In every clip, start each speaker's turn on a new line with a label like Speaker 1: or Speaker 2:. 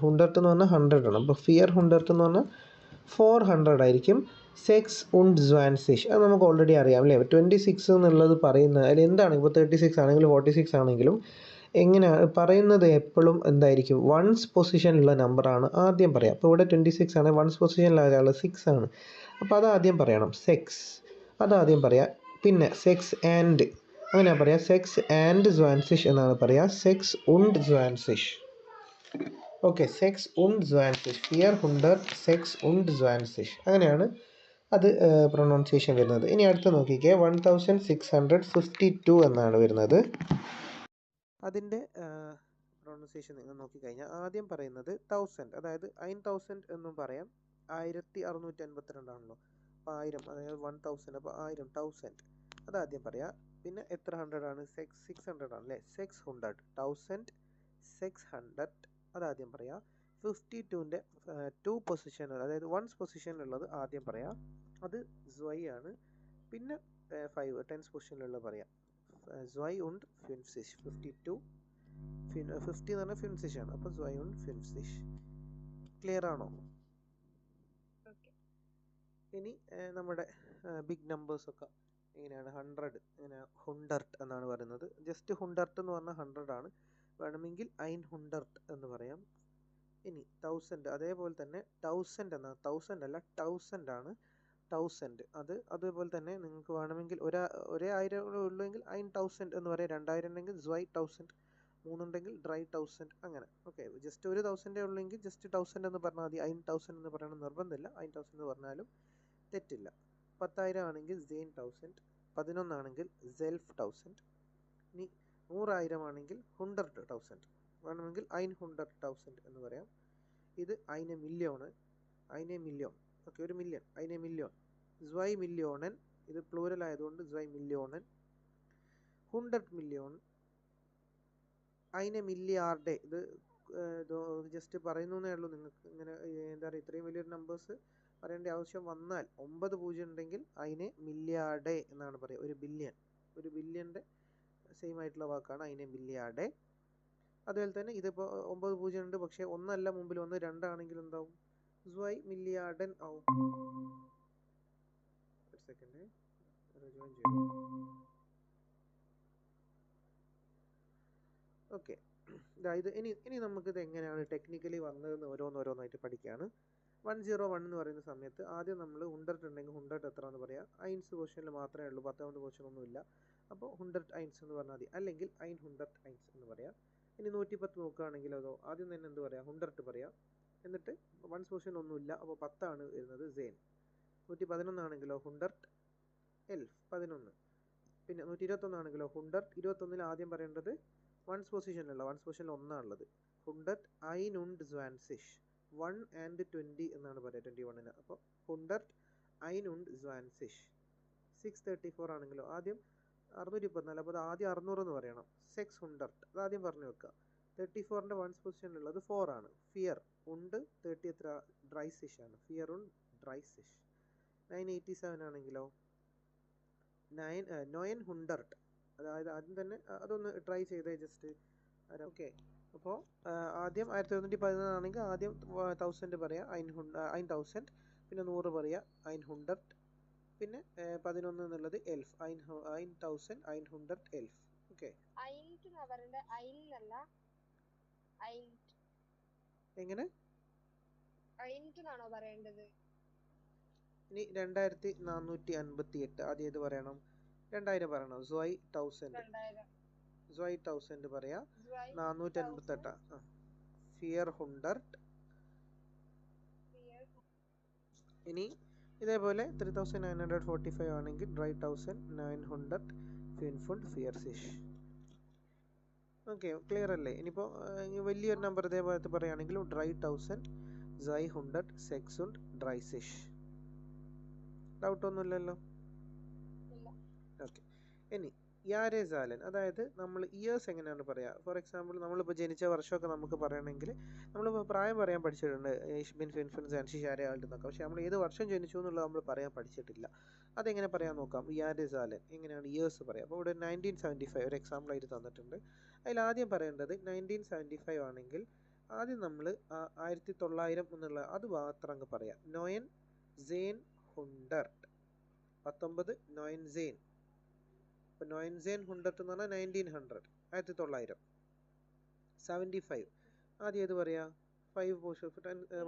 Speaker 1: ഹുണ്ടർട്ട് എന്ന് പറഞ്ഞാൽ 100 ആണ്. അപ്പോൾ ഫിയർ ഹുണ്ടർട്ട് എന്ന് പറഞ്ഞാൽ 400 ആയിരിക്കും. സെക്സ് ഉണ്ട് സ്വാൻസിഷ് അത് നമുക്ക് ഓൾറെഡി അറിയാം അല്ലേ. 26 എന്നുള്ളത് പറയുന്നത് അതിൽ എന്താണ്, ഇപ്പോൾ 36 ആണെങ്കിലും 46 ആണെങ്കിലും എങ്ങനെയാണ് പറയുന്നത്, എപ്പോഴും എന്തായിരിക്കും വൺസ് പൊസിഷനിലുള്ള നമ്പറാണ് ആദ്യം പറയാം. അപ്പോൾ ഇവിടെ 26 ആണ്, വൺസ് പൊസിഷനിലുള്ള 6 ആണ്. അപ്പോൾ അതാദ്യം പറയണം, സെക്സ് അതാദ്യം പറയാം. പിന്നെ സെക്സ് ആൻഡ് അങ്ങനെയാണ് പറയാം, സെക്സ് ആൻഡ് സ്വാൻസിഷ് എന്നാണ് പറയാം, സെക്സ് ഉണ്ട് സ്വാൻസിഷ്. ഓക്കെ, സെക്സ് ഉണ്ട് സ്വാൻസിഷ്, ഫിയർ ഹുണ്ടർട്ട് സെക്സ് ഉണ്ട് സ്വാൻസിഷ്, അങ്ങനെയാണ് അത് പ്രൊനൗൺസിയേഷൻ വരുന്നത്. ഇനി അടുത്ത് നോക്കിക്കേ, 1652 എന്നാണ് വരുന്നത്. അതിൻ്റെ പ്രൊനൗൺസിയേഷൻ നിങ്ങൾ നോക്കിക്കഴിഞ്ഞാൽ ആദ്യം പറയുന്നത് 1000, അതായത് 1000 എന്നും പറയാം. 1652 ആണല്ലോ, അപ്പോൾ 1000 അതായത് 1000, അപ്പോൾ 1000 1000 അതാദ്യം പറയാം. പിന്നെ എത്ര 100 ആണ്, 600 ആണ് അല്ലേ, 600 1600 അതാദ്യം പറയാം. 52ൻ്റെ 2 പൊസിഷൻ, അതായത് 1 പൊസിഷനിലുള്ളത് ആദ്യം പറയാം, അത് സ്വൈ ആണ്. പിന്നെ 5 10 പൊസിഷനിലുള്ളത് പറയാം, സ്വൈ und ഫിൻസിഷ്. 52 50 എന്ന് പറഞ്ഞാൽ ഫിൻസിഷ് ആണ്, അപ്പോൾ സ്വൈ und ഫിൻസിഷ്. ക്ലിയർ ആണോ? ഇനി നമ്മുടെ ബിഗ് നമ്പേഴ്സൊക്കെ എങ്ങനെയാണ്, 100 ഇങ്ങനെ ഹുണ്ടർട്ട് എന്നാണ് പറയുന്നത്. ജസ്റ്റ് ഹുണ്ടർട്ട് എന്ന് പറഞ്ഞാൽ 100 ആണ്, വേണമെങ്കിൽ 100 എന്ന് പറയാം. ഇനി 1000 അതേപോലെ തന്നെ 1000 എന്ന 1000 അല്ല 1000 ആണ്, 1000 അതേപോലെ തന്നെ നിങ്ങൾക്ക് വേണമെങ്കിൽ ഒരേ 1000 ഉള്ളെങ്കിൽ 1000 എന്ന് പറയാം. 2000 ഉണ്ടെങ്കിൽ സ്വൈ 1000, 3 ഉണ്ടെങ്കിൽ ഡ്രൈ 1000, അങ്ങനെ. ഓക്കെ, ജസ്റ്റ് ഒരു 1000 ഉള്ളെങ്കിൽ ജസ്റ്റ് 1000 എന്ന് പറഞ്ഞാൽ മതി, 1000 എന്ന് പറയണം നിർബന്ധമില്ല. 1000 എന്ന് പറഞ്ഞാലും തെറ്റില്ല. 10,000 ആണെങ്കിൽ സെയിൻ 1000, 11 ആണെങ്കിൽ സെൽഫ് 1000. ഇനി 100,000 ആണെങ്കിൽ 100,000, വേണമെങ്കിൽ 100,000 എന്ന് പറയാം. ഇത് 1 million, 1 million. Okay, 1 million, 1 million. സ്വൈ മില്യോണൻ, ഇത് പ്ലൂരൽ ആയതുകൊണ്ട് സ്വൈ മില്യോണൻ. 100 മില്യൺ, 1 മില്യാർഡ്. ഇത് ജസ്റ്റ് പറയുന്നേ ഉള്ളൂ, നിങ്ങൾക്ക് ഇങ്ങനെ എന്താ പറയുക, ഇത്രയും വലിയൊരു നമ്പേഴ്സ് പറയേണ്ട ആവശ്യം വന്നാൽ 9 പൂജ്യം ഉണ്ടെങ്കിൽ അതിനെ മില്യാർഡ് എന്നാണ് പറയുക. ഒരു ബില്യൻ്റെ സെയിം ആയിട്ടുള്ള വാക്കാണ് 1 മില്യാർഡ്. അതുപോലെ തന്നെ ഇതിപ്പോൾ 9 പൂജ്യം ഉണ്ട്, പക്ഷേ ഒന്നല്ല മുമ്പിൽ, 1 2 ആണെങ്കിൽ എന്താവും, സ്വൈ മില്യാർഡൻ ആവും. ഒരു സെക്കൻഡ് ജോയിൻ ചെയ്യും. ഓക്കെ, ഇത് ഇനി നമുക്കിത് എങ്ങനെയാണ് ടെക്നിക്കലി വന്നതെന്ന് ഓരോന്നോരോന്നായിട്ട് പഠിക്കുകയാണ്. 101 എന്ന് പറയുന്ന സമയത്ത് ആദ്യം നമ്മൾ 100 ഉണ്ടെങ്കിൽ 100 എത്ര എന്ന് പറയാം. 1 പൊസിഷനിൽ മാത്രമേ ഉള്ളൂ, 10 പൊസിഷൻ ഒന്നുമില്ല, അപ്പോൾ 100 1 എന്ന് പറഞ്ഞാൽ മതി, അല്ലെങ്കിൽ 100 1 എന്ന് പറയാം. ഇനി 110 നോക്കുകയാണെങ്കിൽ അതോ ആദ്യം തന്നെ എന്ത് പറയാം, 100 പറയാം. എന്നിട്ട് 1 പൊസിഷൻ ഒന്നുമില്ല, അപ്പോൾ 10 ആണ് വരുന്നത്, സെയിൻ. 111 ആണെങ്കിലോ 100 11. പിന്നെ 121 ആണെങ്കിലോ 100 21. ആദ്യം പറയേണ്ടത് 1 പൊസിഷനിലുള്ള 1 പൊസിഷനിൽ 1 ആണുള്ളത്, 100 1 und 20, 1 and 20 എന്നാണ് പറയുക 21ന്. അപ്പോൾ 100 1 und 20. 634 ആണെങ്കിലോ ആദ്യം 624, അപ്പോൾ ആദ്യം 600 എന്ന് പറയണം, 600 അതാദ്യം പറഞ്ഞു വെക്കുക. 34ൻ്റെ 1 പൊസിഷനിലുള്ളത് 4 ആണ്, ഫിയർ ഉണ്ട് 30 എത്ര ഡ്രൈ സിഷ് ആണ്, ഫിയർ ഉണ്ട് ഡ്രൈ സിഷ്. 987 ആണെങ്കിലോ 900, അതായത് ആദ്യം തന്നെ അതൊന്ന് ട്രൈ ചെയ്തേ ജസ്റ്റ്. ഓക്കെ, അപ്പോൾ ആദ്യം 1114 ആണെങ്കിൽ ആദ്യം 1000 പറയാം, 1000. പിന്നെ 100 പറയാം, 100. പിന്നെ 11 എന്നുള്ളത് 1000, 1100 1100. ഓക്കെ, എങ്ങനെ ഇനി 2458 ആദ്യം ഏത് പറയണം, 2000 പറയണം, സ്വൈ 1000 പറയാം. 458 ഫിയർ 100. ഇനി ഇതേപോലെ 3945 ആണെങ്കിൽ ഡ്രൈ 1900 ഫിൻഫുണ്ട് ഫിയർ സിഷ്. ഓക്കെ, ക്ലിയർ അല്ലേ? ഇനിയിപ്പോൾ വലിയൊരു നമ്പർ ഇതേപോലത്തെ പറയുകയാണെങ്കിൽ ഡ്രൈ 1000 സൈ 100 സെക്സുണ്ട് ഡ്രൈ സിഷ്. ഡൗട്ടൊന്നുമില്ലല്ലോ? ഓക്കെ, ഇനി യാരേസാലൻ, അതായത് നമ്മൾ ഇയേഴ്സ് എങ്ങനെയാണ് പറയുക. ഫോർ എക്സാമ്പിൾ നമ്മളിപ്പോൾ ജനിച്ച വർഷമൊക്കെ നമുക്ക് പറയണമെങ്കിൽ നമ്മളിപ്പോൾ പ്രായം പറയാൻ പഠിച്ചിട്ടുണ്ട്, എന്നൊക്കെ, പക്ഷേ നമ്മൾ ഏത് വർഷം ജനിച്ചു എന്നുള്ളത് നമ്മൾ പറയാൻ പഠിച്ചിട്ടില്ല. അതെങ്ങനെ പറയാൻ നോക്കാം. യാരേസാലൻ എങ്ങനെയാണ് ഇയേഴ്സ് പറയാം. അപ്പോൾ ഇവിടെ 1975 ഒരു എക്സാമ്പിൾ ആയിട്ട് തന്നിട്ടുണ്ട്. അതിൽ ആദ്യം പറയേണ്ടത് 1975 ആണെങ്കിൽ ആദ്യം നമ്മൾ 1900 എന്നുള്ള അത് മാത്രം അങ്ങ് പറയാം. 1900 19 19. അപ്പോൾ 1900 എന്ന് പറഞ്ഞാൽ 1900 1900. 75 ആദ്യം ഏത് പറയാ? 5 പൊസിഷൻ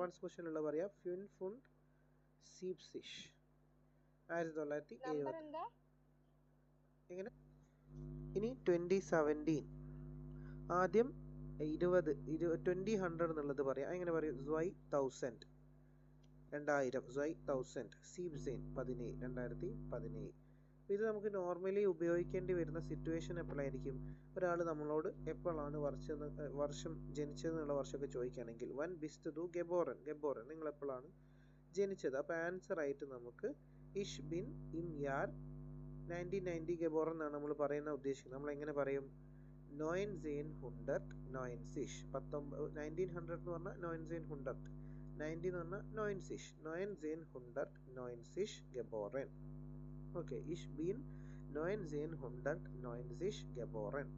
Speaker 1: 1 പൊസിഷനുള്ള പറയാ 1970. 1970. എങ്ങനെ? ഇനി 2017 ആദ്യം 2000 എന്നുള്ളത് പറയാം. എങ്ങനെ പറയും? 2000 2000 സീബ്സെയിൻ 2017. ഇത് നമുക്ക് നോർമലി ഉപയോഗിക്കേണ്ടി വരുന്ന സിറ്റുവേഷൻ എപ്പോഴായിരിക്കും? ഒരാൾ നമ്മളോട് എപ്പോഴാണ് വർഷം ജനിച്ചതെന്നുള്ള വർഷമൊക്കെ ചോദിക്കുകയാണെങ്കിൽ വൻ ബിസ്റ്റ് ദു ഗെബോറൻ നിങ്ങൾ എപ്പോഴാണ് ജനിച്ചത്? അപ്പോൾ ആൻസർ ആയിട്ട് നമുക്ക് ഇഷ് ബിൻ ഇം യാർ 1990 ഗെബോറൻ എന്നാണ് നമ്മൾ പറയുന്ന ഉദ്ദേശിക്കുന്നത്. നമ്മൾ എങ്ങനെ പറയും? 1990 1900 എന്ന് പറഞ്ഞാൽ 1900 90 എന്ന് പറഞ്ഞാൽ 1990 ഗെബോറൻ. ഓക്കെ, ഇഷ് ബീൻ 1990 ഗെബോറൻ.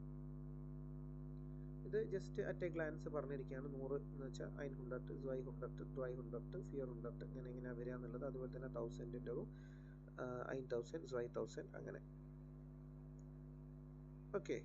Speaker 1: ഇത് ജസ്റ്റ് അറ്റ് എ ഗ്ലാൻസ് പറഞ്ഞിരിക്കുകയാണ്. 100 എന്ന് വെച്ചാൽ 100 200 300 400 എങ്ങനെയാണ് വരിക എന്നുള്ളത്. അതുപോലെ തന്നെ 1000ൻ്റെതും 1000 2000 അങ്ങനെ. ഓക്കെ.